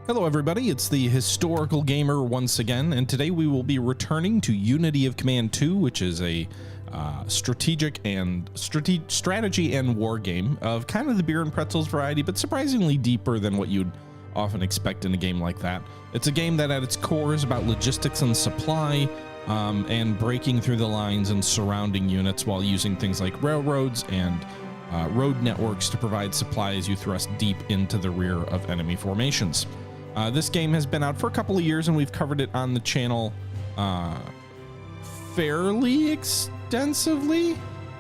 Hello everybody, it's the Historical Gamer once again, and today we will be returning to Unity of Command 2, which is a strategy and war game of kind of the beer and pretzels variety, but surprisingly deeper than what you'd often expect in a game like that. It's a game that at its core is about logistics and supply, and breaking through the lines and surrounding units while using things like railroads and road networks to provide supply as you thrust deep into the rear of enemy formations. This game has been out for a couple of years, and we've covered it on the channel fairly extensively.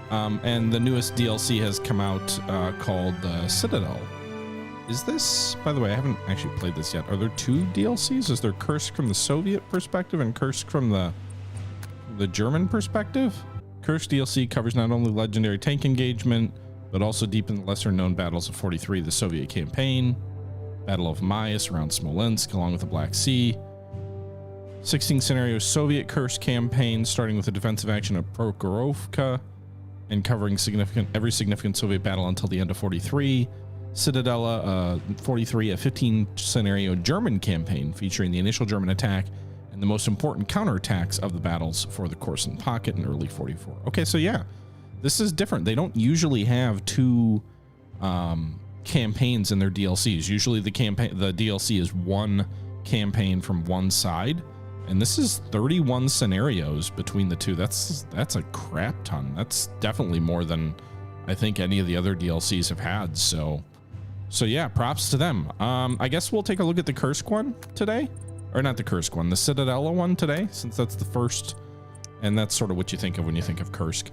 And the newest DLC has come out called Citadel. Is this, by the way, I haven't actually played this yet. Are there two DLCs? Is there Kursk from the Soviet perspective and Kursk from the German perspective? Kursk DLC covers not only legendary tank engagement, but also deep in the lesser known battles of 43, the Soviet campaign, Battle of Mius around Smolensk, along with the Black Sea. 16 scenario Soviet Kursk campaign, starting with the defensive action of Prokhorovka and covering every significant Soviet battle until the end of 43. Citadella 43, a 15 scenario German campaign featuring the initial German attack and the most important counterattacks of the battles for the Korsun Pocket in early 44. Okay, so yeah, this is different. They don't usually have two campaigns in their DLCs. Usually the DLC is one campaign from one side, and this is 31 scenarios between the two. That's a crap ton. That's definitely more than I think any of the other DLCs have had. So yeah, props to them. I guess we'll take a look at the Kursk one today, or not the Kursk one, the Citadella one today, since that's the first, and that's sort of what you think of when you think of Kursk.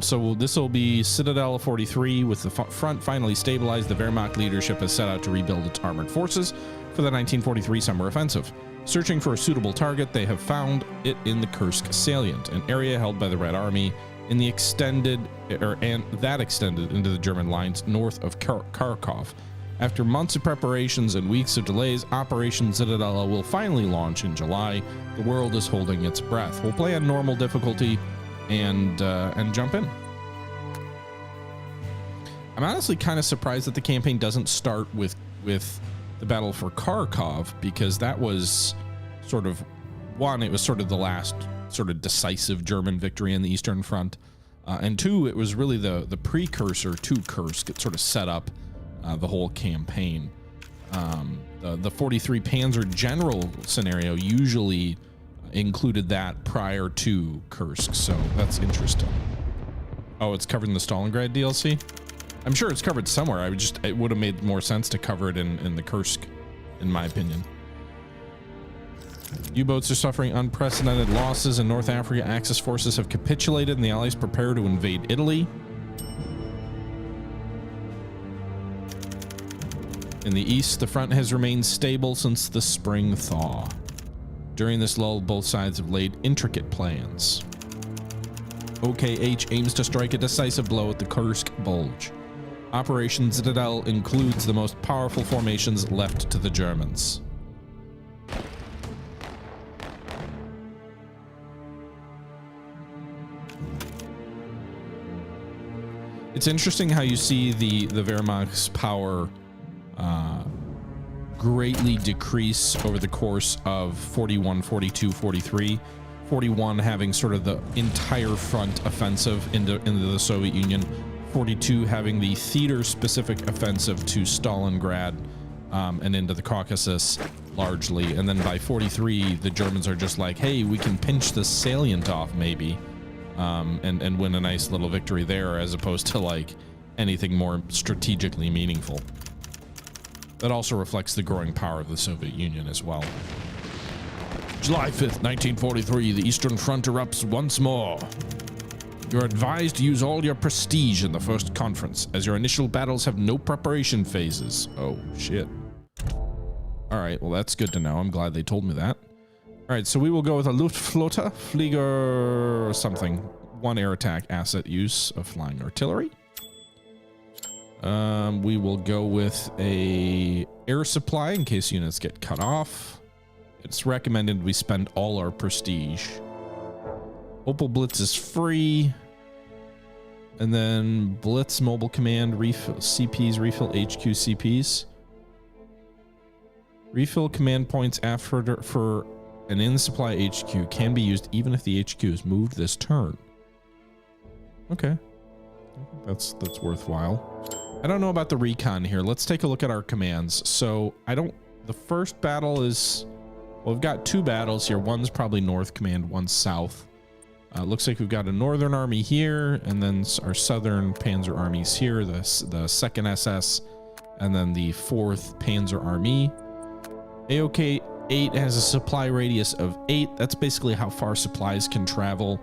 So this will be Citadel 43 with the front finally stabilized. The Wehrmacht leadership has set out to rebuild its armored forces for the 1943 summer offensive. Searching for a suitable target, they have found it in the Kursk salient, an area held by the Red Army in the extended into the German lines north of Kharkov. After months of preparations and weeks of delays, Operation Citadella will finally launch in July. The world is holding its breath. We'll play on normal difficulty and jump in. I'm honestly kind of surprised that the campaign doesn't start with the battle for Kharkov, because that was sort of it was sort of the last sort of decisive German victory in the Eastern Front, and two, it was really the precursor to Kursk. It sort of set up the whole campaign. The 43 Panzer General scenario usually included that prior to Kursk, so that's interesting. Oh, it's covered in the Stalingrad DLC? I'm sure it's covered somewhere. It would have made more sense to cover it in the Kursk, in my opinion. U-boats are suffering unprecedented losses in North Africa. Axis forces have capitulated and the Allies prepare to invade Italy. In the east, the front has remained stable since the spring thaw. During this lull, both sides have laid intricate plans. OKH aims to strike a decisive blow at the Kursk Bulge. Operation Citadel includes the most powerful formations left to the Germans. It's interesting how you see the Wehrmacht's power greatly decrease over the course of 41, 42, 43. 41 having sort of the entire front offensive into the Soviet Union. 42 having the theater-specific offensive to Stalingrad and into the Caucasus largely. And then by 43, the Germans are just like, hey, we can pinch the salient off maybe, and win a nice little victory there, as opposed to like anything more strategically meaningful. That also reflects the growing power of the Soviet Union as well. July 5th, 1943, the Eastern Front erupts once more. You're advised to use all your prestige in the first conference, as your initial battles have no preparation phases. Oh, shit. All right, well, that's good to know. I'm glad they told me that. All right, so we will go with a Luftflotte, Flieger something. One air attack asset use of flying artillery. We will go with a air supply in case units get cut off. It's recommended we spend all our prestige. Opal Blitz is free. And then Blitz Mobile Command, refill CPs, refill HQ CPs. Refill command points after for an in-supply HQ can be used even if the HQ is moved this turn. Okay. That's worthwhile. I don't know about the recon here. Let's take a look at our commands. So the first battle is, well, we've got two battles here. One's probably North Command, one's South. Looks like we've got a Northern Army here, and then our Southern Panzer armies here, the 2nd SS, and then the 4th Panzer Army. AOK 8 has a supply radius of 8. That's basically how far supplies can travel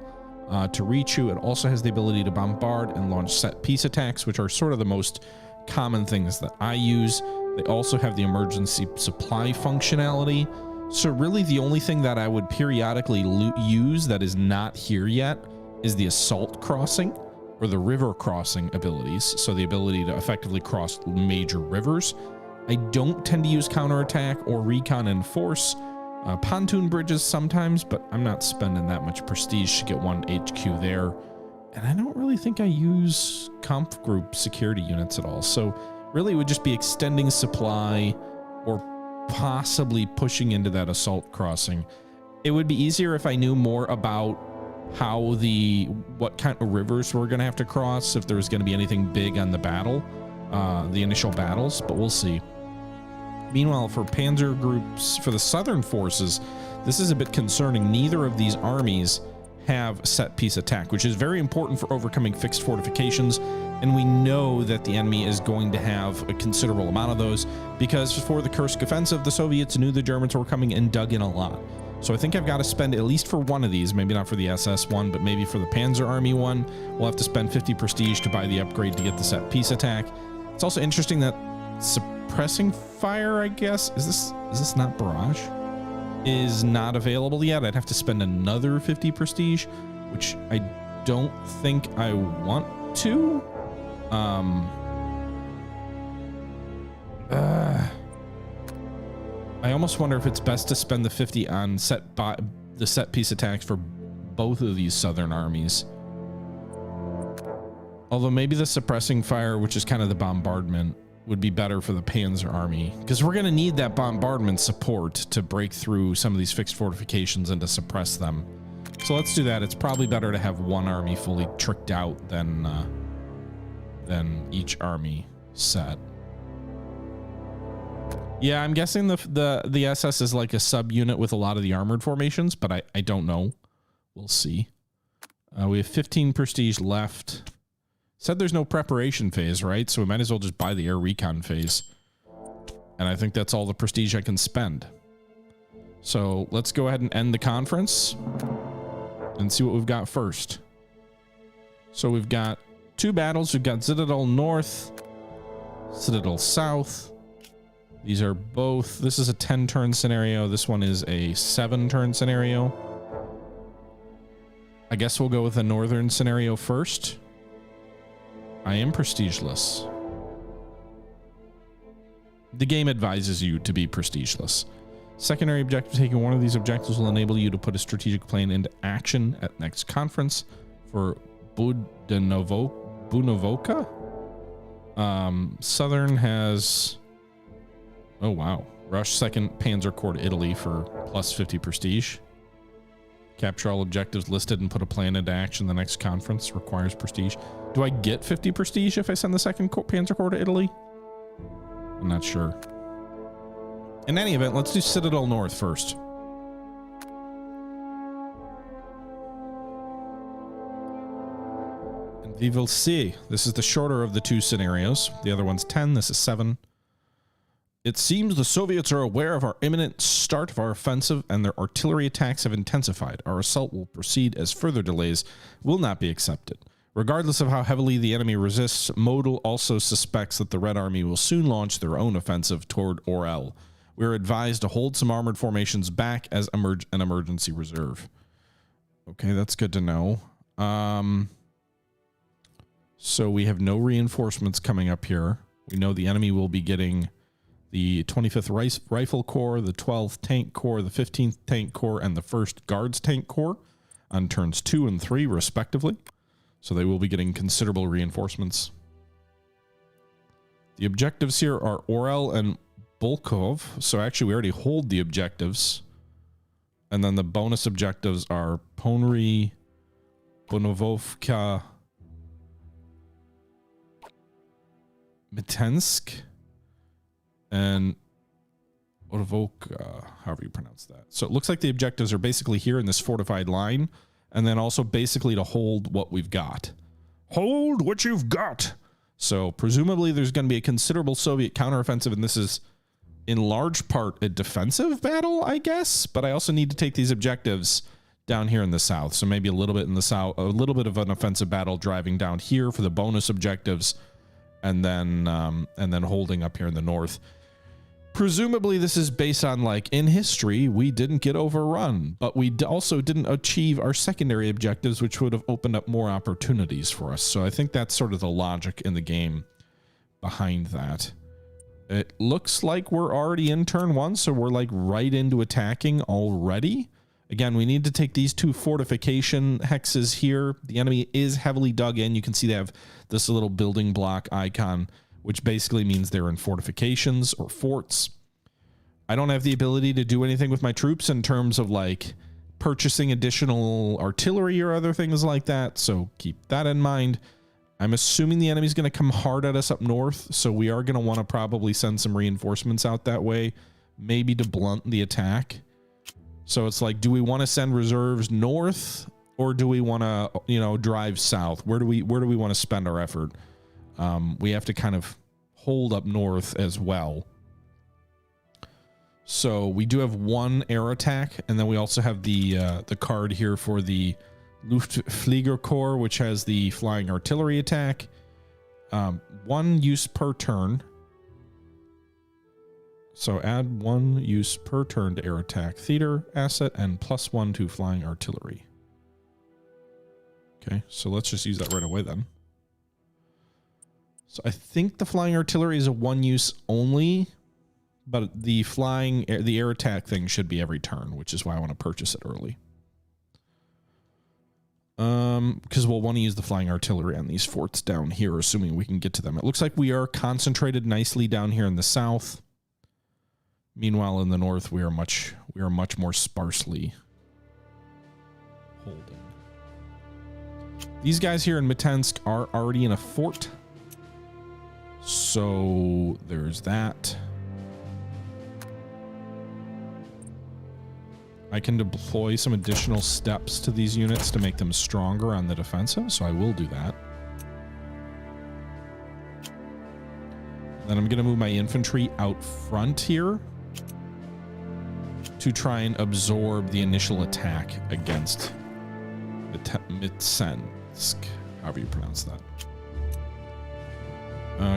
to reach you. It also has the ability to bombard and launch set piece attacks, which are sort of the most common things that I use. They also have the emergency supply functionality. So really the only thing that I would periodically use that is not here yet is the assault crossing or the river crossing abilities. So the ability to effectively cross major rivers. I don't tend to use counterattack or recon and force. Pontoon bridges sometimes, but I'm not spending that much prestige to get one HQ there. And I don't really think I use comp group security units at all. So really it would just be extending supply or possibly pushing into that assault crossing. It would be easier if I knew more about what kind of rivers we're going to have to cross, if there was going to be anything big on the battle, the initial battles, but we'll see. Meanwhile, for panzer groups, for the southern forces, this is a bit concerning. Neither of these armies have set piece attack, which is very important for overcoming fixed fortifications. And we know that the enemy is going to have a considerable amount of those because for the Kursk offensive, the Soviets knew the Germans were coming and dug in a lot. So I think I've got to spend at least for one of these, maybe not for the SS one, but maybe for the Panzer Army one, we'll have to spend 50 prestige to buy the upgrade to get the set piece attack. It's also interesting that suppressing fire, I guess, is this not barrage? Is not available yet. I'd have to spend another 50 prestige, which I don't think I want to. I almost wonder if it's best to spend the 50 on the set piece attacks for both of these southern armies. Although maybe the suppressing fire, which is kind of the bombardment, would be better for the Panzer Army, because we're going to need that bombardment support to break through some of these fixed fortifications and to suppress them. So let's do that. It's probably better to have one army fully tricked out than each army set. Yeah, I'm guessing the SS is like a subunit with a lot of the armored formations, but I don't know. We'll see. We have 15 prestige left. Said there's no preparation phase, right? So we might as well just buy the air recon phase. And I think that's all the prestige I can spend. So let's go ahead and end the conference and see what we've got first. So we've got two battles. We've got Citadel North, Citadel South. These are both, this is a 10-turn scenario. This one is a 7-turn scenario. I guess we'll go with the northern scenario first. I am prestigeless. The game advises you to be prestigeless. Secondary objective, taking one of these objectives will enable you to put a strategic plan into action at next conference. For Bunovoka. Southern has, oh wow, rush 2nd Panzer Corps to Italy for plus 50 prestige. Capture all objectives listed and put a plan into action. The next conference requires prestige. Do I get 50 prestige if I send the 2nd Panzer Corps to Italy? I'm not sure. In any event, let's do Citadel North first. And we will see. This is the shorter of the two scenarios. The other one's 10. This is 7. It seems the Soviets are aware of our imminent start of our offensive and their artillery attacks have intensified. Our assault will proceed as further delays will not be accepted. Regardless of how heavily the enemy resists, Model also suspects that the Red Army will soon launch their own offensive toward Orel. We are advised to hold some armored formations back as an emergency reserve. Okay, that's good to know. So we have no reinforcements coming up here. We know the enemy will be getting the 25th Rifle Corps, the 12th Tank Corps, the 15th Tank Corps, and the 1st Guards Tank Corps on turns 2 and 3, respectively. So they will be getting considerable reinforcements. The objectives here are Orel and Bulkov. So actually we already hold the objectives. And then the bonus objectives are Ponry, Bonovovka, Mitensk, and Bonovoka, however you pronounce that. So it looks like the objectives are basically here in this fortified line, and then also basically to hold what we've got. Hold what you've got! So presumably there's going to be a considerable Soviet counteroffensive, and this is in large part a defensive battle, I guess, but I also need to take these objectives down here in the south. So maybe a little bit in the south, a little bit of an offensive battle driving down here for the bonus objectives, and then holding up here in the north. Presumably this is based on, like, in history, we didn't get overrun, but we also didn't achieve our secondary objectives, which would have opened up more opportunities for us. So I think that's sort of the logic in the game behind that. It looks like we're already in turn 1, so we're like right into attacking already. Again, we need to take these 2 fortification hexes here. The enemy is heavily dug in. You can see they have this little building block icon, which basically means they're in fortifications or forts. I don't have the ability to do anything with my troops in terms of like purchasing additional artillery or other things like that, so keep that in mind. I'm assuming the enemy's going to come hard at us up north, so we are going to want to probably send some reinforcements out that way, maybe to blunt the attack. So it's like, do we want to send reserves north, or do we want to, you know, drive south? Where do we want to spend our effort? We have to kind of hold up north as well. So we do have 1 air attack, and then we also have the card here for the Luftfliegerkorps, which has the flying artillery attack. 1 use per turn. So add 1 use per turn to air attack theater asset and +1 to flying artillery. Okay, so let's just use that right away then. So I think the flying artillery is a 1 use only, but the air attack thing should be every turn, which is why I want to purchase it early. Because we'll want to use the flying artillery on these forts down here, assuming we can get to them. It looks like we are concentrated nicely down here in the south. Meanwhile, in the north, we are much more sparsely holding. These guys here in Mitensk are already in a fort, so there's that. I can deploy some additional steps to these units to make them stronger on the defensive, so I will do that. Then I'm going to move my infantry out front here to try and absorb the initial attack against Mitsensk, however you pronounce that.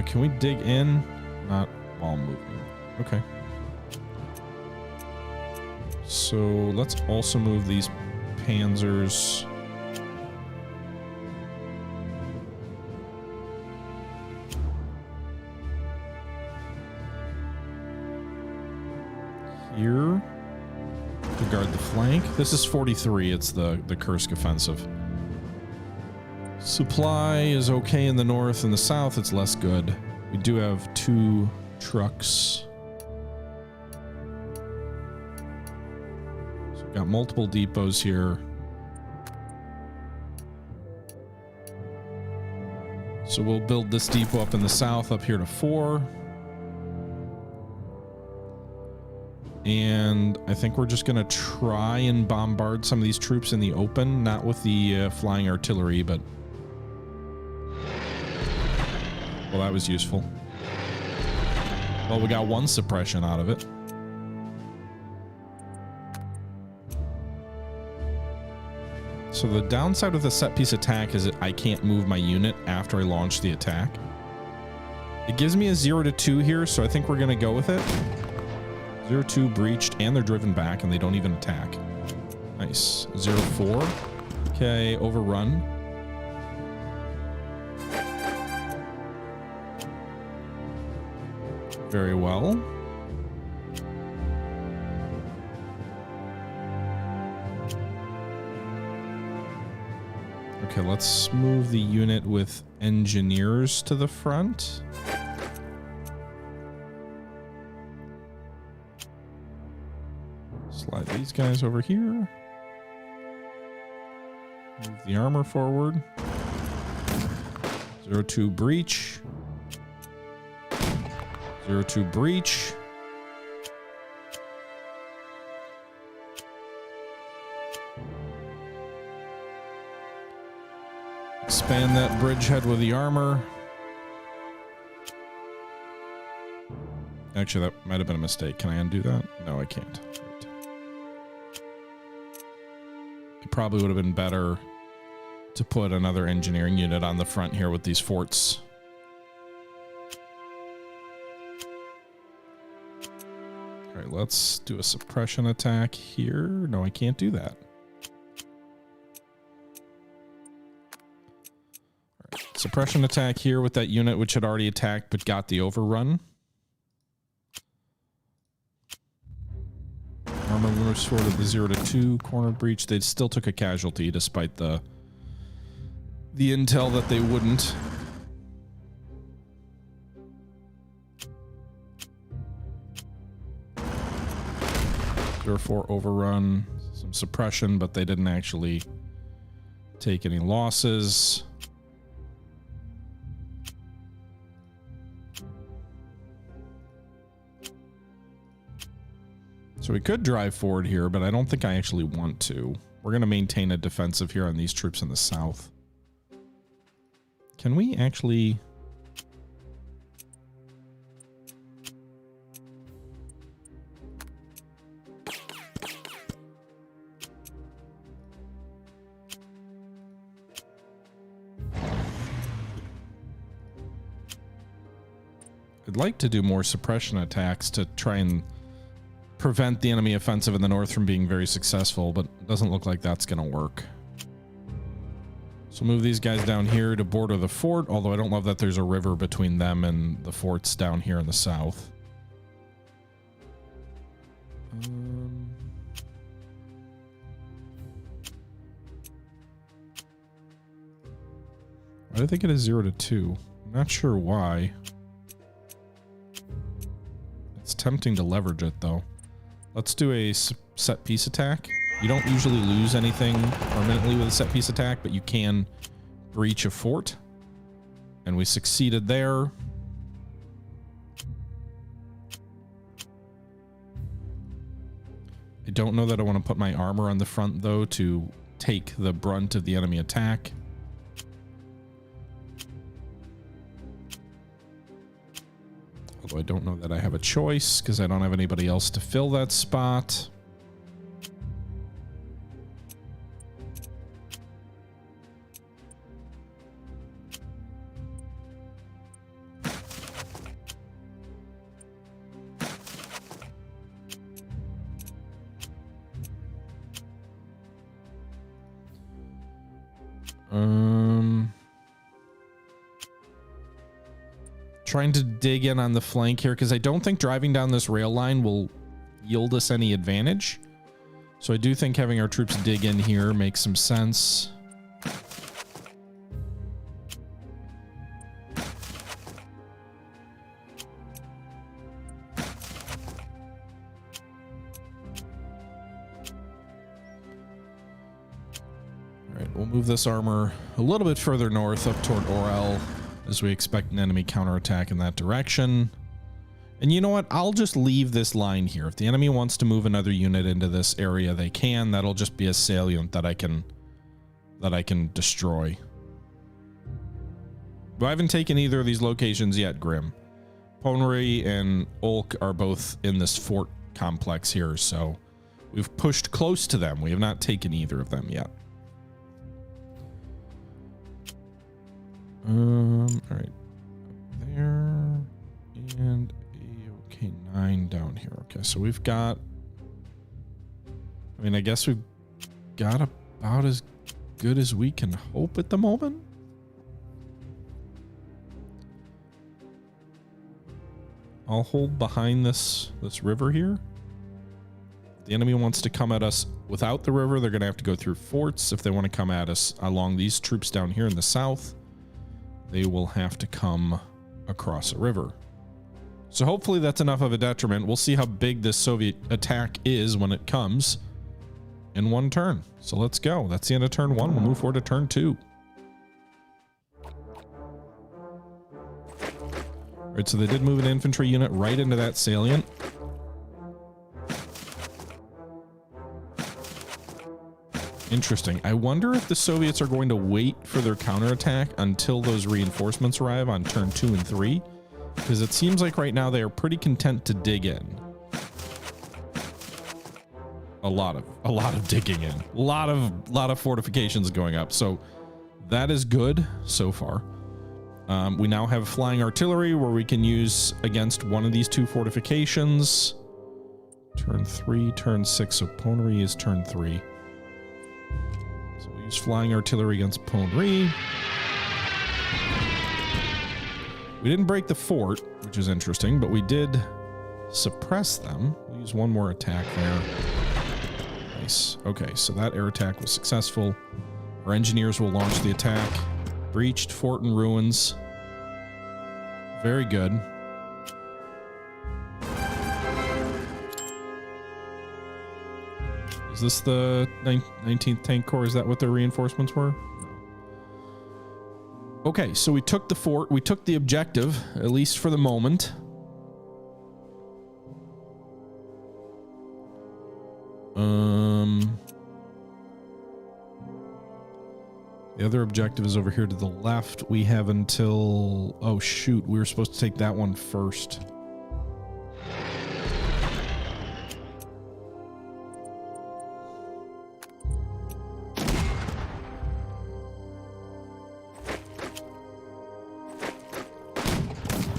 Can we dig in? Not while moving. Okay. So let's also move these panzers. Here to guard the flank. This is 43. It's the Kursk offensive. Supply is okay in the north. In the south, it's less good. We do have 2 trucks. Got multiple depots here. So we'll build this depot up in the south, up here to 4. And I think we're just going to try and bombard some of these troops in the open, not with the flying artillery, but... Well, that was useful. Well, we got 1 suppression out of it. So the downside of the set piece attack is that I can't move my unit after I launch the attack. It gives me a 0 to 2 here, so I think we're going to go with it. 0-2 breached, and they're driven back, and they don't even attack. Nice. 0-4. Okay, overrun. Very well. Okay, let's move the unit with engineers to the front. Slide these guys over here. Move the armor forward. 02 breach. 02 breach. Expand that bridgehead with the armor. Actually, that might have been a mistake. Can I undo that? No, I can't. Right. It probably would have been better to put another engineering unit on the front here with these forts. All right, let's do a suppression attack here. No, I can't do that. All right, suppression attack here with that unit which had already attacked but got the overrun. Armor moves forward to the 0-2 corner breach. They still took a casualty despite the intel that they wouldn't. 0-4 overrun, some suppression, but they didn't actually take any losses. So we could drive forward here, but I don't think I actually want to. We're going to maintain a defensive here on these troops in the south. Can we actually... I'd like to do more suppression attacks to try and prevent the enemy offensive in the north from being very successful, but it doesn't look like that's going to work. So move these guys down here to border the fort, although I don't love that there's a river between them and the forts down here in the south. Why did they get a 0-2? I'm not sure why. It's tempting to leverage it, though. Let's do a set piece attack. You don't usually lose anything permanently with a set piece attack, but you can breach a fort. And we succeeded there. I don't know that I want to put my armor on the front, though, to take the brunt of the enemy attack. Although I don't know that I have a choice, because I don't have anybody else to fill that spot. Trying to dig in on the flank here, because I don't think driving down this rail line will yield us any advantage. So I do think having our troops dig in here makes some sense. Alright, we'll move this armor a little bit further north up toward Orel, as we expect an enemy counterattack in that direction. And you know what? I'll just leave this line here. If the enemy wants to move another unit into this area, they can. That'll just be a salient that I can destroy. But I haven't taken either of these locations yet, Grim. Ponry and Olk are both in this fort complex here, so we've pushed close to them. We have not taken either of them yet. All right, there, and okay, 9 down here. Okay, so we've got, I mean, I guess we've got about as good as we can hope at the moment. I'll hold behind this river here. If the enemy wants to come at us without the river, they're going to have to go through forts. If they want to come at us along these troops down here in the south, they will have to come across a river. So hopefully that's enough of a detriment. We'll see how big this Soviet attack is when it comes in one turn. So let's go. That's the end of turn 1. We'll move forward to turn 2. All right, so they did move an infantry unit right into that salient. Interesting. I wonder if the Soviets are going to wait for their counterattack until those reinforcements arrive on turn 2 and 3, because it seems like right now they are pretty content to dig in. A lot of digging in. A lot of fortifications going up. So that is good so far. We now have flying artillery where we can use against one of these 2 fortifications. Turn 3, turn 6. So Ponary is turn 3. So we use flying artillery against Ponary. We didn't break the fort, which is interesting, but we did suppress them. We'll use one more attack there. Nice. Okay, so that air attack was successful. Our engineers will launch the attack. Breached fort in ruins. Very good. Is this the 19th Tank Corps? Is that what their reinforcements were? No. Okay, so we took the fort. We took the objective, at least for the moment. The other objective is over here to the left. We have until... Oh, shoot. We were supposed to take that one first.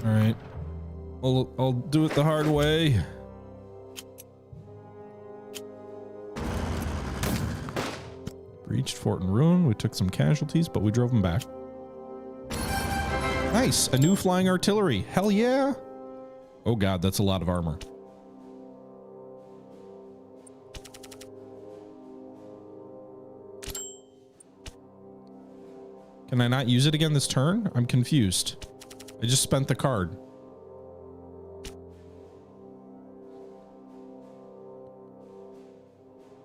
All right. I'll do it the hard way. Breached fort and ruin. We took some casualties, but we drove them back. Nice. A new flying artillery. Hell yeah. Oh god, that's a lot of armor. Can I not use it again this turn? I'm confused. I just spent the card.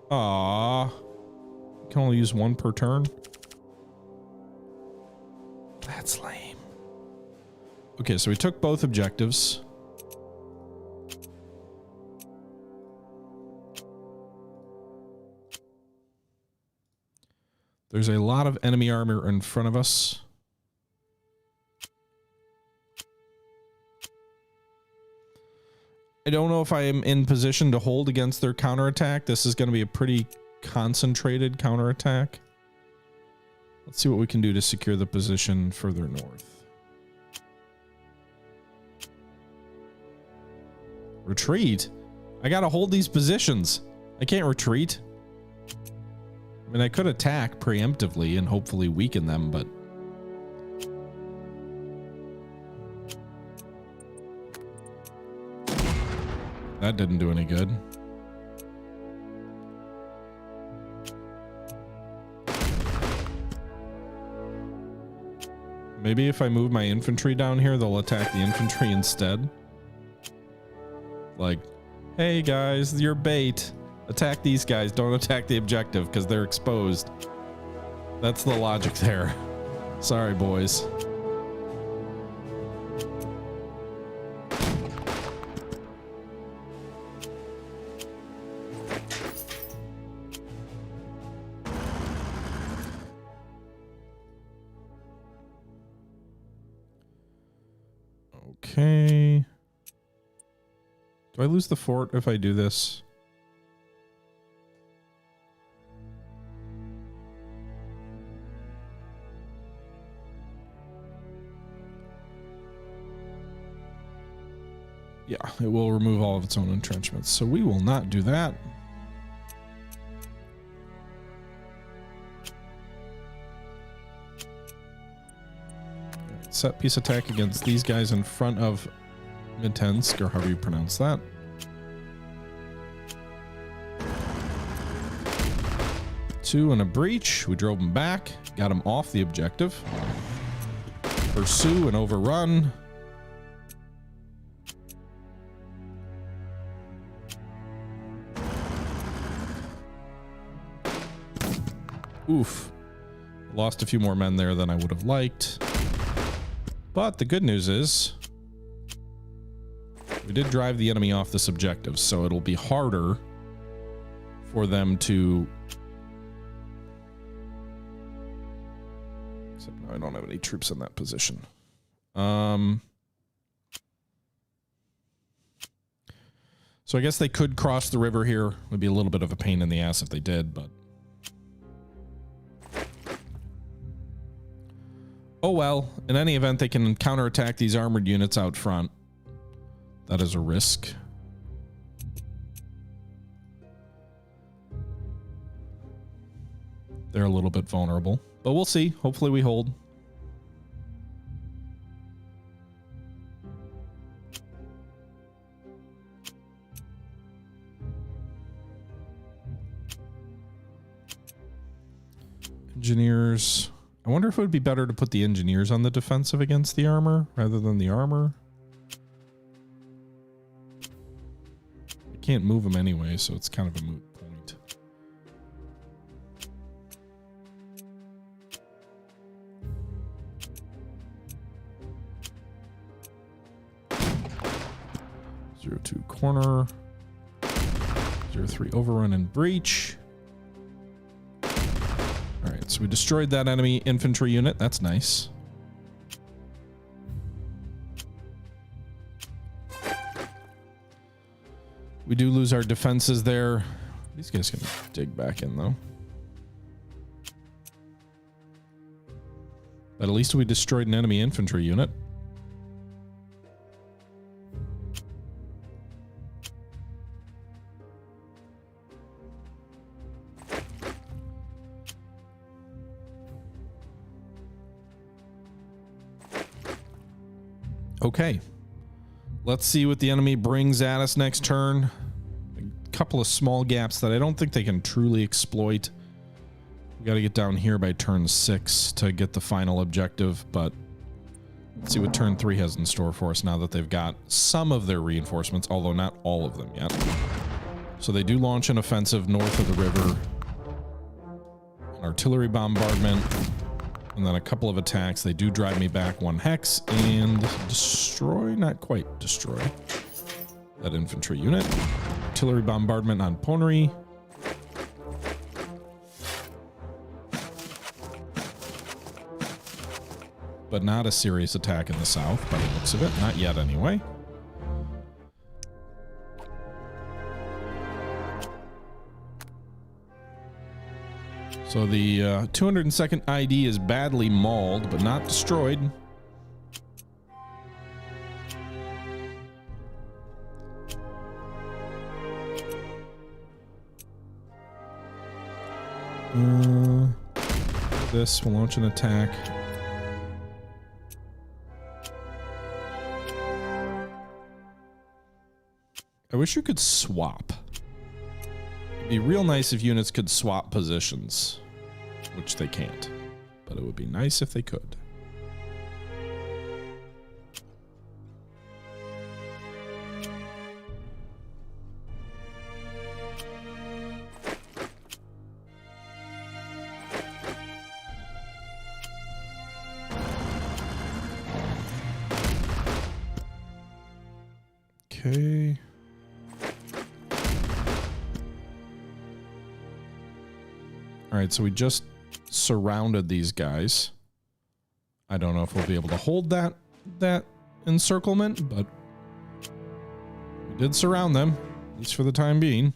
Aww. Can only use one per turn. That's lame. Okay, so we took both objectives. There's a lot of enemy armor in front of us. I don't know if I am in position to hold against their counterattack. This is going to be a pretty concentrated counterattack. Let's see what we can do to secure the position further north. Retreat? I gotta hold these positions. I can't retreat. I mean, I could attack preemptively and hopefully weaken them, but... that didn't do any good. Maybe if I move my infantry down here, they'll attack the infantry instead. Like, hey guys, you're bait. Attack these guys. Don't attack the objective because they're exposed. That's the logic there. Sorry, boys. Okay. Do I lose the fort if I do this? Yeah, it will remove all of its own entrenchments, so we will not do that. Set piece attack against these guys in front of Mitensk, or however you pronounce that. Two and a breach. We drove them back, got them off the objective. Pursue and overrun. Oof. Lost a few more men there than I would have liked. But the good news is we did drive the enemy off this objective, so it'll be harder for them to... Except now I don't have any troops in that position. So I guess they could cross the river here. It would be a little bit of a pain in the ass if they did, but... Oh well, in any event, they can counterattack these armored units out front. That is a risk. They're a little bit vulnerable, but we'll see. Hopefully we hold. Engineers. I wonder if it would be better to put the engineers on the defensive against the armor rather than the armor. I can't move them anyway, so it's kind of a moot point. Zero 2 corner. 0-3 overrun and breach. Alright, so we destroyed that enemy infantry unit. That's nice. We do lose our defenses there. These guys can dig back in, though. But at least we destroyed an enemy infantry unit. Okay, let's see what the enemy brings at us next turn. A couple of small gaps that I don't think they can truly exploit. We got to get down here by turn 6 to get the final objective, but let's see what turn 3 has in store for us now that they've got some of their reinforcements, although not all of them yet. So they do launch an offensive north of the river, an artillery bombardment, and then a couple of attacks. They do drive me back 1 hex and destroy, not quite destroy, that infantry unit. Artillery bombardment on Ponary. But not a serious attack in the south by the looks of it. Not yet anyway. So the 202nd ID is badly mauled, but not destroyed. This will launch an attack. I wish you could swap. It'd be real nice if units could swap positions. Which they can't, but it would be nice if they could. Okay. All right, so we just surrounded these guys. I don't know if we'll be able to hold that encirclement, but we did surround them, at least for the time being.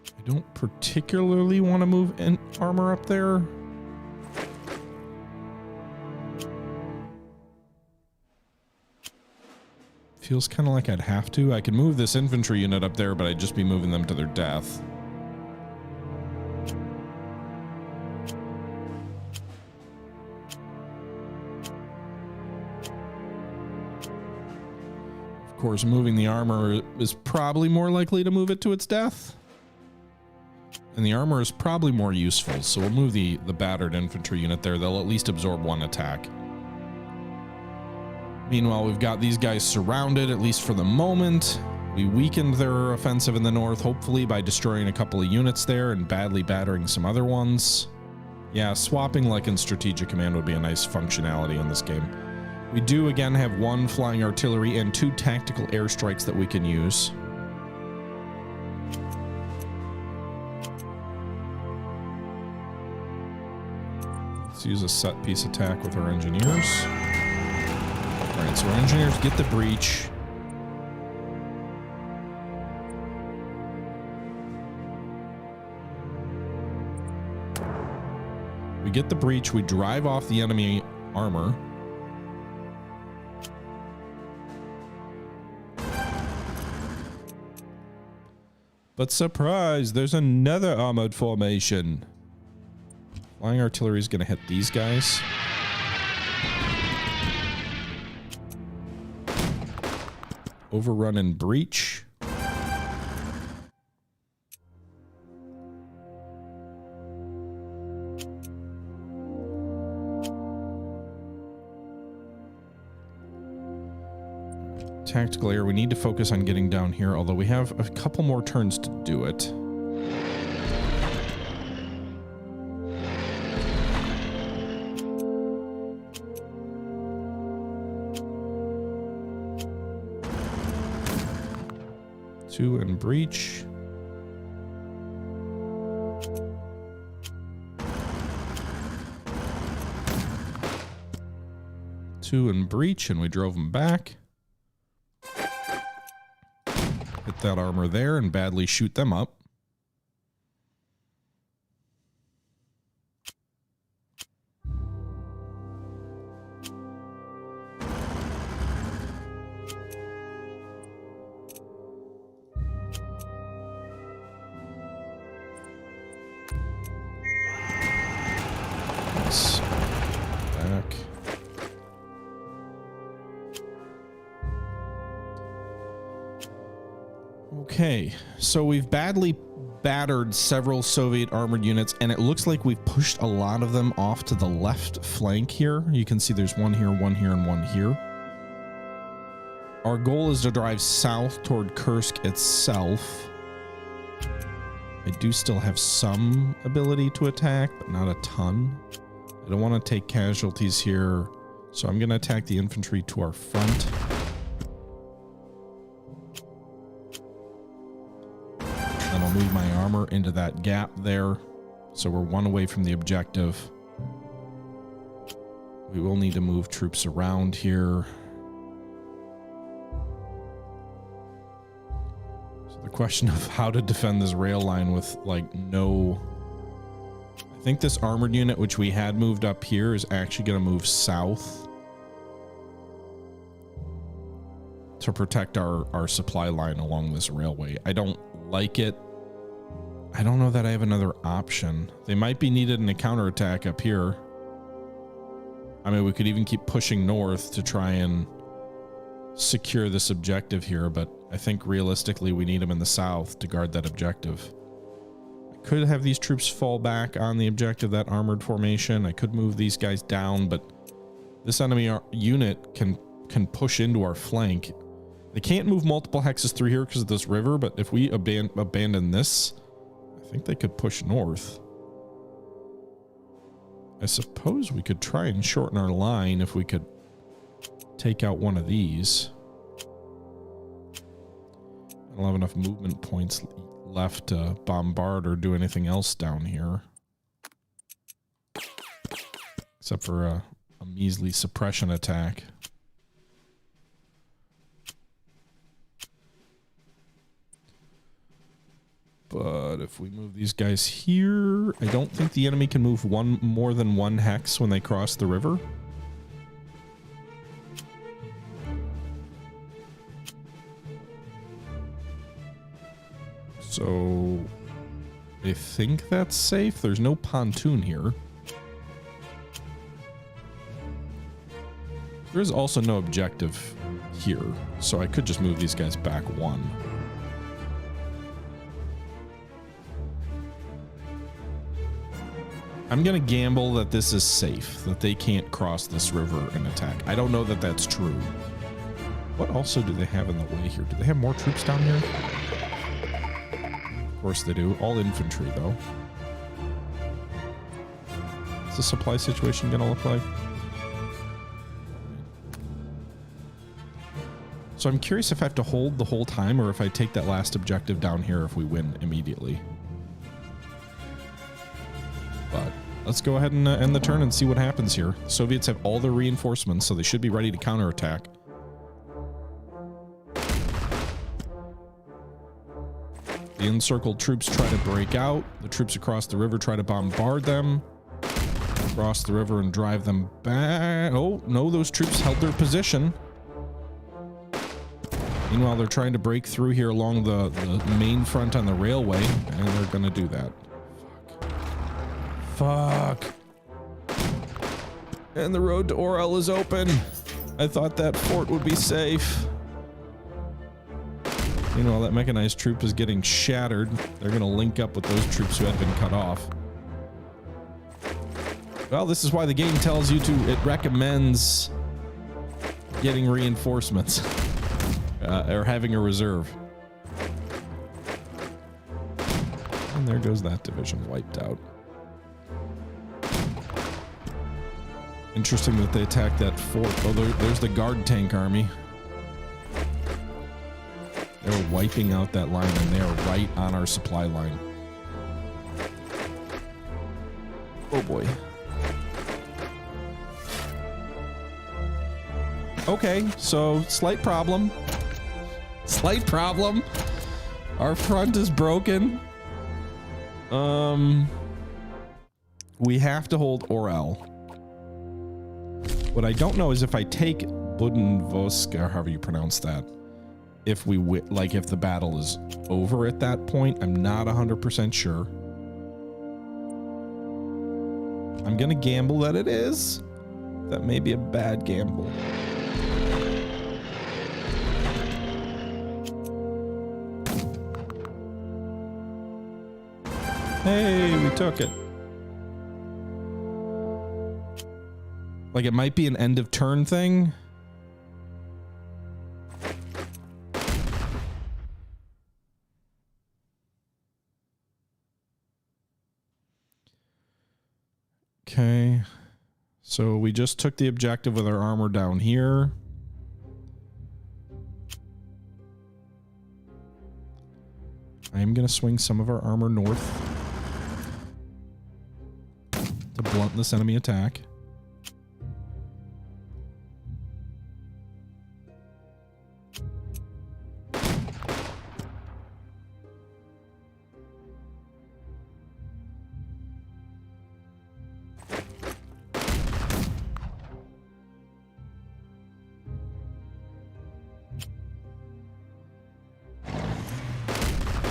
I don't particularly want to move armor up there. Feels kind of like I'd have to. I could move this infantry unit up there, but I'd just be moving them to their death. Of course, moving the armor is probably more likely to move it to its death. And the armor is probably more useful, so we'll move the battered infantry unit there. They'll at least absorb 1 attack. Meanwhile, we've got these guys surrounded, at least for the moment. We weakened their offensive in the north, hopefully by destroying a couple of units there and badly battering some other ones. Yeah, swapping like in Strategic Command would be a nice functionality in this game. We do again have 1 flying artillery and 2 tactical airstrikes that we can use. Let's use a set piece attack with our engineers. All right, so our engineers get the breach. We get the breach, we drive off the enemy armor. But surprise, there's another armored formation. Flying artillery is going to hit these guys. Overrun and breach. Tactical air, we need to focus on getting down here, although we have a couple more turns to do it. Two and breach. Two and breach, and we drove them back. Hit that armor there and badly shoot them up. Nice. Back. Okay, so we've badly battered several Soviet armored units, and it looks like we've pushed a lot of them off to the left flank here. You can see there's one here, and one here. Our goal is to drive south toward Kursk itself. I do still have some ability to attack, but not a ton. I don't want to take casualties here, so I'm going to attack the infantry to our front. And I'll move my armor into that gap there, so we're 1 away from the objective. We will need to move troops around here. The question of how to defend this rail line with like no... I think this armored unit, which we had moved up here, is actually going to move south to protect our supply line along this railway. I don't like it. I don't know that I have another option. They might be needed in a counterattack up here. I mean, we could even keep pushing north to try and secure this objective here, but I think realistically we need them in the south to guard that objective. I could have these troops fall back on the objective, that armored formation. I could move these guys down, but this enemy unit can push into our flank. They can't move multiple hexes through here because of this river, but if we abandon this, I think they could push north. I suppose we could try and shorten our line if we could take out one of these. I don't have enough movement points left to bombard or do anything else down here. Except for a measly suppression attack. But if we move these guys here, I don't think the enemy can move more than one hex when they cross the river. So I think that's safe. There's no pontoon here. There's also no objective here, so I could just move these guys back 1. I'm gonna gamble that this is safe, that they can't cross this river and attack. I don't know that that's true. What also do they have in the way here? Do they have more troops down here? Of course they do. All infantry, though. What's the supply situation gonna look like? So I'm curious if I have to hold the whole time or if I take that last objective down here if we win immediately. But let's go ahead and end the turn and see what happens here. The Soviets have all their reinforcements, so they should be ready to counterattack. The encircled troops try to break out. The troops across the river try to bombard them. Cross the river and drive them back. Oh, no, those troops held their position. Meanwhile, they're trying to break through here along the main front on the railway, and they're going to do that. Fuck. And the road to Orel is open. I thought that fort would be safe. Meanwhile, that mechanized troop is getting shattered. They're going to link up with those troops who had been cut off. Well, this is why the game tells you it recommends getting reinforcements. Or having a reserve. And there goes that division wiped out. Interesting that they attacked that fort. Oh, there's the guard tank army. They're wiping out that line, and they are right on our supply line. Oh boy. Okay, so slight problem. Slight problem. Our front is broken. We have to hold Orel. What I don't know is if I take Budenvosk, or however you pronounce that, if the battle is over at that point. I'm not 100% sure. I'm gonna gamble that it is. That may be a bad gamble. Hey, we took it. Like, it might be an end of turn thing. Okay. So we just took the objective with our armor down here. I am going to swing some of our armor north to blunt this enemy attack.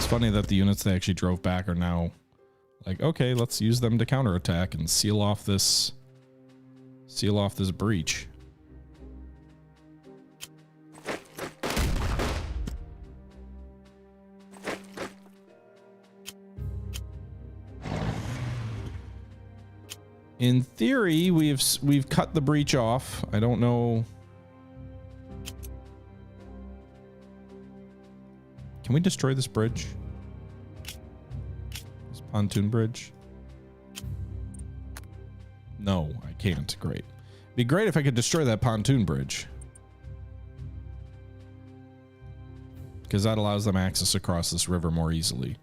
Funny that the units they actually drove back are now like, okay, let's use them to counterattack and seal off this breach. In theory, we've cut the breach off. I don't know. Can we destroy this bridge? This pontoon bridge? No, I can't. Great. It'd be great if I could destroy that pontoon bridge, because that allows them access across this river more easily.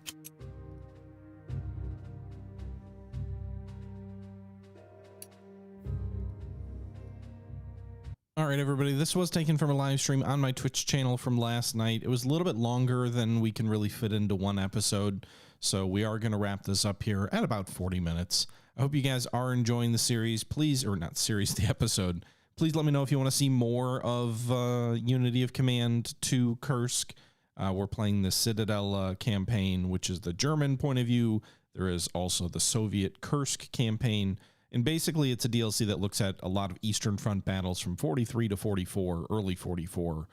All right, everybody, this was taken from a live stream on my Twitch channel from last night. It was a little bit longer than we can really fit into one episode, so we are going to wrap this up here at about 40 minutes. I hope you guys are enjoying the series. Please, or not series, the episode. Please let me know if you want to see more of Unity of Command to Kursk. We're playing the Citadel campaign, which is the German point of view. There is also the Soviet Kursk campaign. And basically, it's a DLC that looks at a lot of Eastern Front battles from 43 to 44, early 44.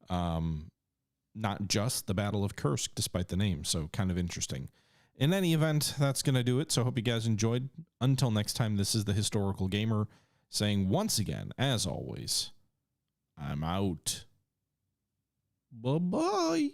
Not just the Battle of Kursk, despite the name. So kind of interesting. In any event, that's going to do it. So I hope you guys enjoyed. Until next time, this is the Historical Gamer saying once again, as always, I'm out. Bye-bye.